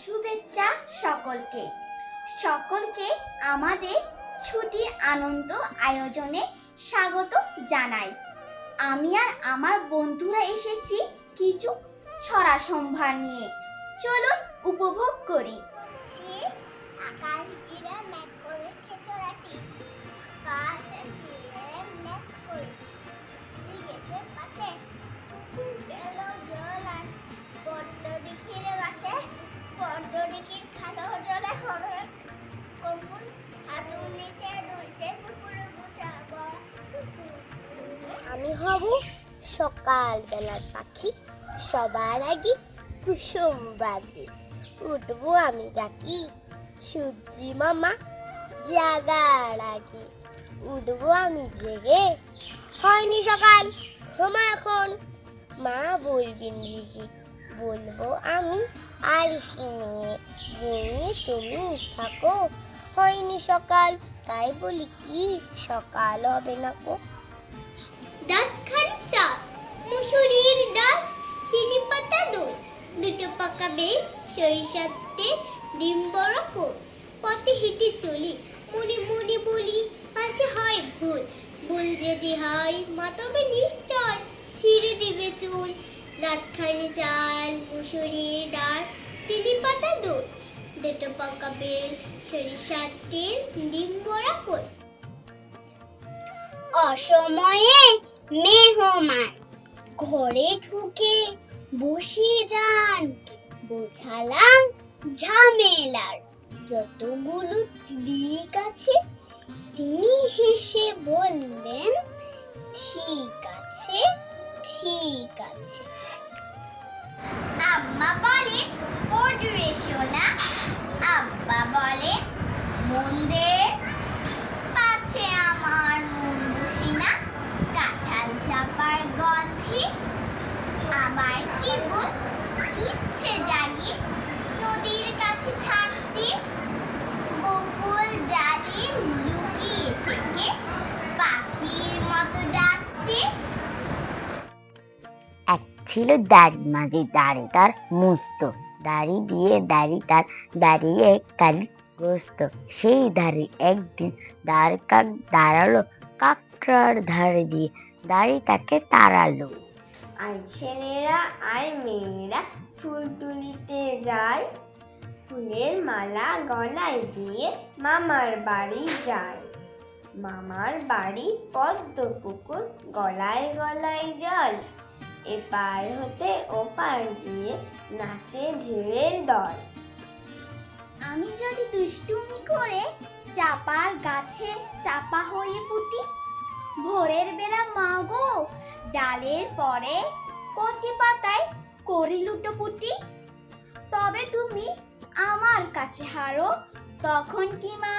শুভেচ্ছা সকলকে সকলকে আমাদের ছুটি আনন্দ আয়োজনে স্বাগত জানাই। আমি আর আমার বন্ধুরা এসেছি কিছু ছড়া সম্ভার নিয়ে। চলুন উপভোগ করি। আকাশ ঘিরে মেঘ করেছে চড়াটি, আকাশে ঘিরে মেঘ করেছে, জিগেছে পাতে কুকুর গেল জলায়, পদ্ম দিঘিরে বাতে, পদ্ম দিঘির খালো জলে হরে, কুকুর হাঁটুর নিচে দুলছে কুকুর গুছা বড়। আমি হব সকাল বেলার পাখি, সবার আগে কুসুম বাগে, উঠবো আমি ডাকি সূর্যি মামা জাগার আগে, উঠবো আমি জেগে হয়নি সকাল ঘুমা এখন, মা বলবেন রেগে বলবো আমি আর নিয়ে তুমি থাকো, হয়নি সকাল তাই বলি কি সকাল হবে না কো। দাঁত খানি চা, মুসুরির ডাল, চিনি পাতা দই, দুটো পাকা বেল, সরিষার তেল, ডিম বড় কোল, পথে হেঁটে চলি মনে মনে বলি পাশে হয় ভুল, ভুল যদি হয় মা তবে নিশ্চয় ছিঁড়ে দিবে চুল। দাঁত খানি চাল, মুসুরির ডাল, চিনি পাতা দই, দুটো পাকা বেল, সরিষার তেল, ডিম বড়া কোল। অসময়ে মেহমান ঘরে ঢুকে বসিয়ে যান, বোঝালাম ঝামেলার যতগুলো দিক আছে, তিনি হেসে বললেন ঠিক আছে ঠিক আছে। আম্মা বলে পড়রে সোনা, আব্বা বলে মন দে, পাছে আমার মন বসি না, কাঁঠাল চাপার গন্ধে আমার কেবল ইচ্ছে জাগে নদীর কাছে থাকতে, বকুল ডালে লুকিয়ে থেকে পাখির মতো ডাকতে। এক ছিল দাড়ি, মাঝে দাড়ি তার মুস্ত, দাড়ি দিয়ে দাড়ি তার দাঁড়িয়ে কালি গোস্ত, সেই দাড়ি একদিন দাঁড়ালো কাকড়ার ধারে দিয়ে, দাড়ি তাকে তাড়ালো। আয় ছেলেরা আয় মেয়েরা ফুল তুলিতে যায়, ফুলের মালা গলায় দিয়ে মামার বাড়ি যায়। মামার বাড়ি পদ্ম পুকুর, গলায় গলায় জল, এপার হতে ওপার গিয়ে নাচে ঢেউয়ের দল। আমি যদি দুষ্টুমি করে চাপার গাছে চাপা হয়ে ফুটি, ভোরের বেলা মাগো ডালের পরে কচি পাতায় করি লুটোপুটি, তবে তুমি আমার কাছে হারো, তখন কি মা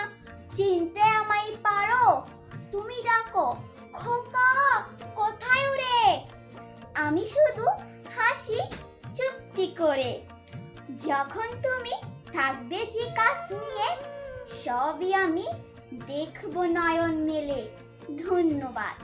চিনতে আমায় পারো? তুমি ডাকো খোকা কোথায় ওরে, আমি শুধু হাসি চুপটি করে। যখন তুমি থাকবে যে কাজ নিয়ে, সবই আমি দেখব নয়ন মেলে। ধন্যবাদ।